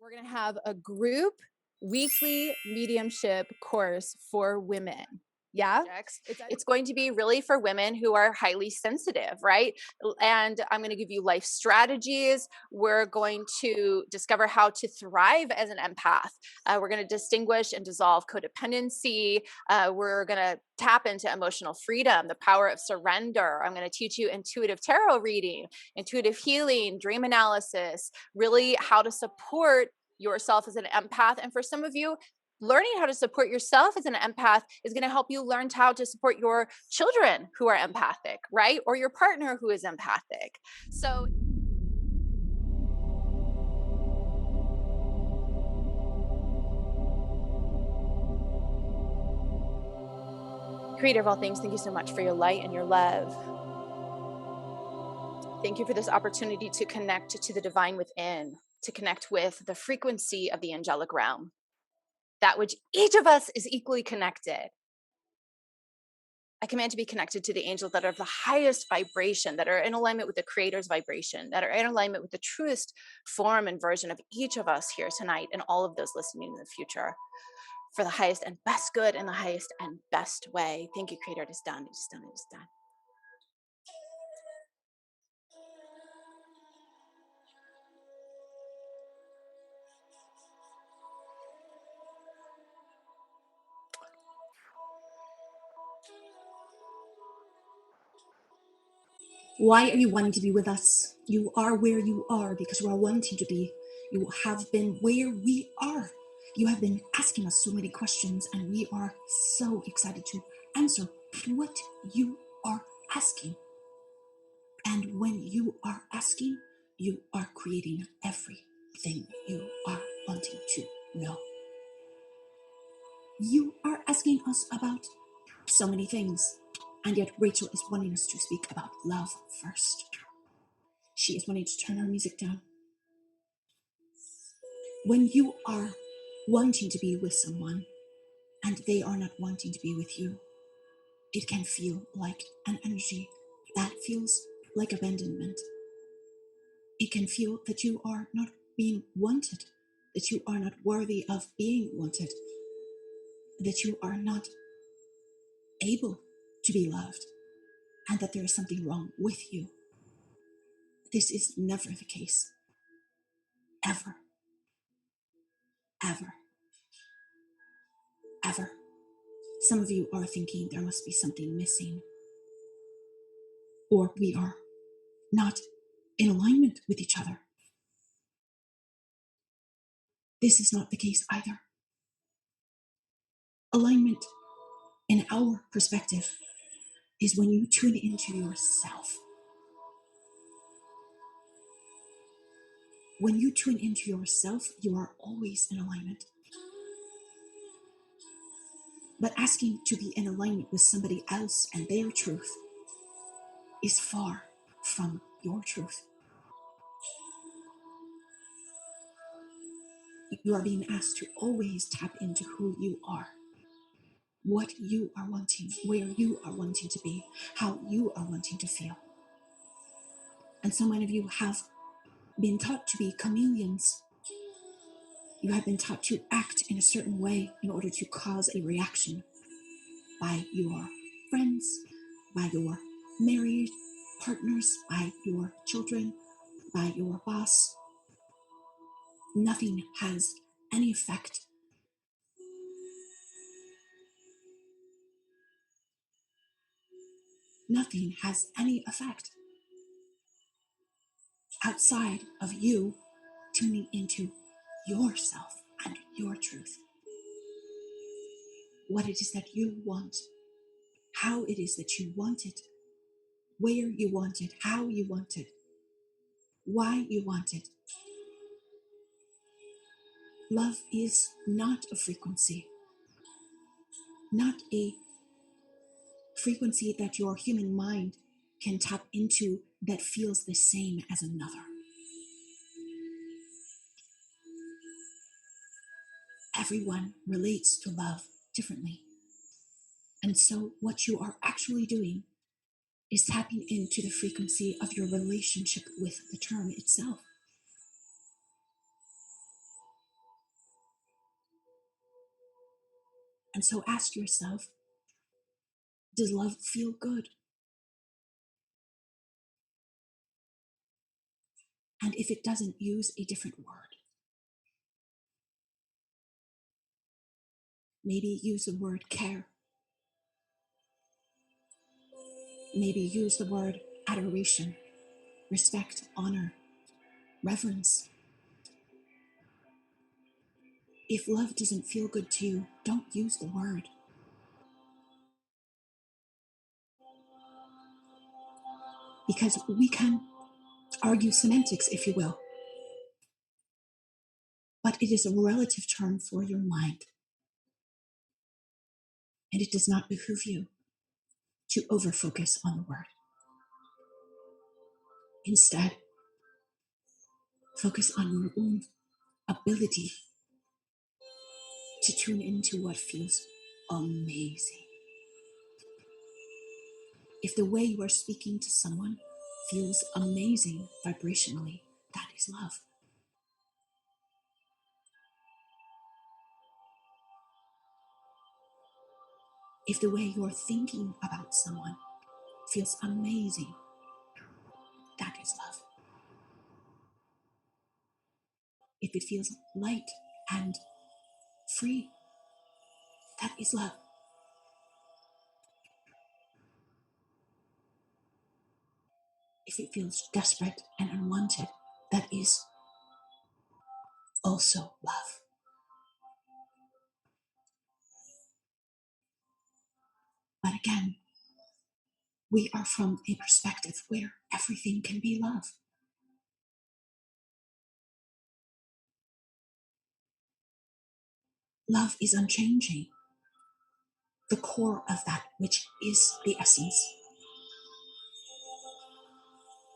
We're going to have a group weekly mediumship course for women. Yeah. It's going to be really for women who are highly sensitive, right? And I'm going to give you life strategies. We're going to discover how to thrive as an empath. We're going to distinguish and dissolve codependency. We're going to tap into emotional freedom, the power of surrender. I'm going to teach you intuitive tarot reading, intuitive healing, dream analysis, really how to support yourself as an empath. And for some of you, learning how to support yourself as an empath is going to help you learn how to support your children who are empathic, right? Or your partner who is empathic. So Creator of all things, thank you so much for your light and your love. Thank you for this opportunity to connect to the divine within, to connect with the frequency of the angelic realm, that which each of us is equally connected. I command to be connected to the angels that are of the highest vibration, that are in alignment with the Creator's vibration, that are in alignment with the truest form and version of each of us here tonight and all of those listening in the future, for the highest and best good in the highest and best way. Thank you, Creator. It is done. It is done. It is done. Why are you wanting to be with us? You are where you are because you are wanting to be. You have been where we are. You have been asking us so many questions, and we are so excited to answer what you are asking. And when you are asking, you are creating everything you are wanting to know. You are asking us about so many things, and yet Rachel is wanting us to speak about love first. She is wanting to turn her music down. When you are wanting to be with someone and they are not wanting to be with you, it can feel like an energy that feels like abandonment. It can feel that you are not being wanted, that you are not worthy of being wanted, that you are not able to be loved, and that there is something wrong with you. This is never the case. Ever. Ever. Ever. Some of you are thinking there must be something missing, or we are not in alignment with each other. This is not the case either. Alignment, in our perspective, is when you tune into yourself. When you tune into yourself, you are always in alignment. But asking to be in alignment with somebody else and their truth is far from your truth. You are being asked to always tap into who you are, what you are wanting, where you are wanting to be, how you are wanting to feel. And so many of you have been taught to be chameleons. You have been taught to act in a certain way in order to cause a reaction by your friends, by your married partners, by your children, by your boss. Nothing has any effect. Nothing has any effect outside of you tuning into yourself and your truth. What it is that you want, how it is that you want it, where you want it, how you want it, why you want it. Love is not a frequency, not a frequency that your human mind can tap into that feels the same as another. Everyone relates to love differently. And so what you are actually doing is tapping into the frequency of your relationship with the term itself. And so ask yourself, does love feel good? And if it doesn't, use a different word. Maybe use the word care. Maybe use the word adoration, respect, honor, reverence. If love doesn't feel good to you, don't use the word. Because we can argue semantics, if you will, but it is a relative term for your mind. And it does not behoove you to overfocus on the word. Instead, focus on your own ability to tune into what feels amazing. If the way you are speaking to someone feels amazing vibrationally, that is love. If the way you're thinking about someone feels amazing, that is love. If it feels light and free, that is love. If it feels desperate and unwanted, that is also love. But again, we are from a perspective where everything can be love. Love is unchanging, the core of that which is the essence.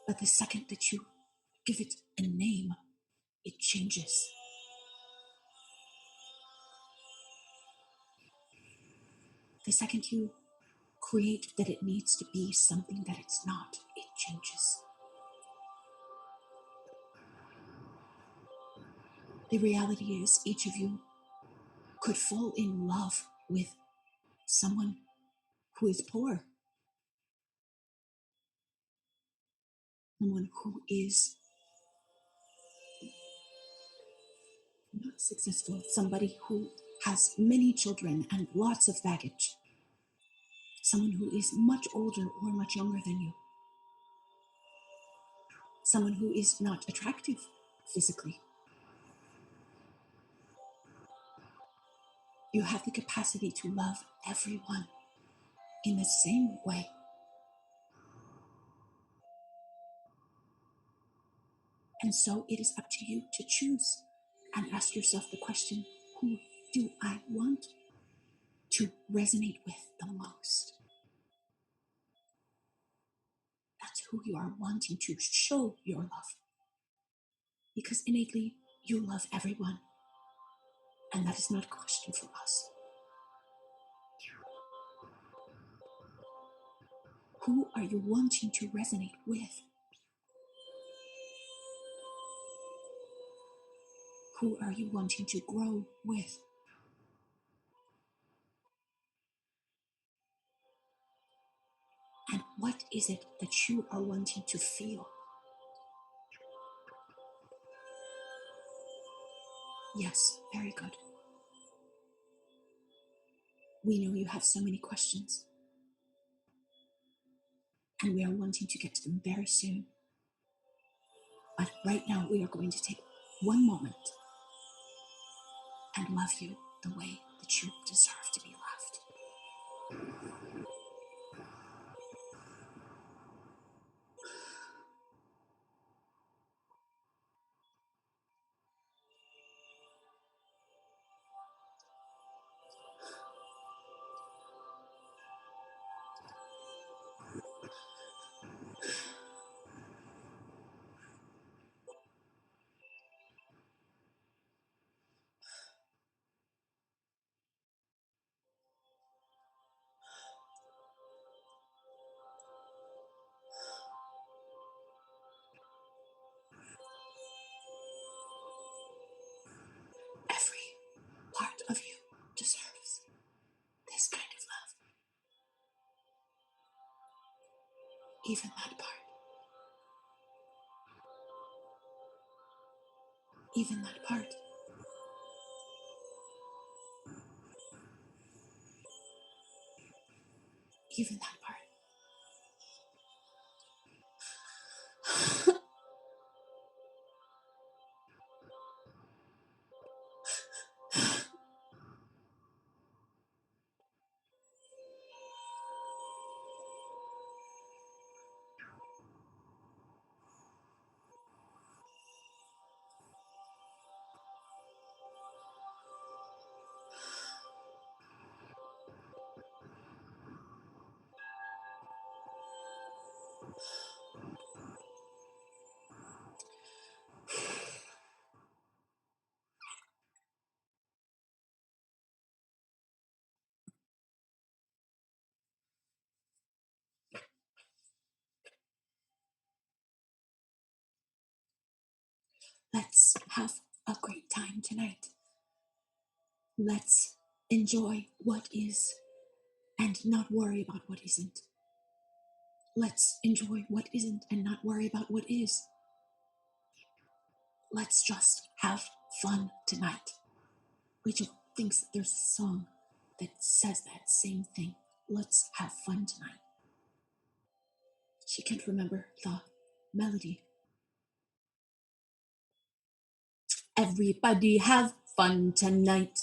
But the second that you give it a name, it changes. The second you create that it needs to be something that it's not, it changes. The reality is each of you could fall in love with someone who is poor, someone who is not successful, somebody who has many children and lots of baggage, someone who is much older or much younger than you, someone who is not attractive physically. You have the capacity to love everyone in the same way. And so it is up to you to choose and ask yourself the question, who do I want to resonate with the most? That's who you are wanting to show your love. Because innately, you love everyone. And that is not a question for us. Who are you wanting to resonate with? Who are you wanting to grow with? And what is it that you are wanting to feel? Yes, very good. We know you have so many questions, and we are wanting to get to them very soon. But right now, we are going to take one moment and love you the way that you deserve to be loved. Every part of you deserves Even that part. Even that part. Even that part. Let's have a great time tonight. Let's enjoy what is and not worry about what isn't. Let's enjoy what isn't and not worry about what is. Let's just have fun tonight. Rachel thinks that there's a song that says that same thing. Let's have fun tonight. She can't remember the melody. Everybody have fun tonight.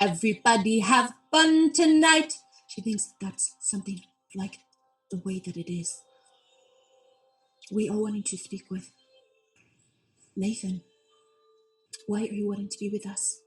Everybody have fun tonight. She thinks that's something like the way that it is. We are wanting to speak with Nathan. Why are you wanting to be with us?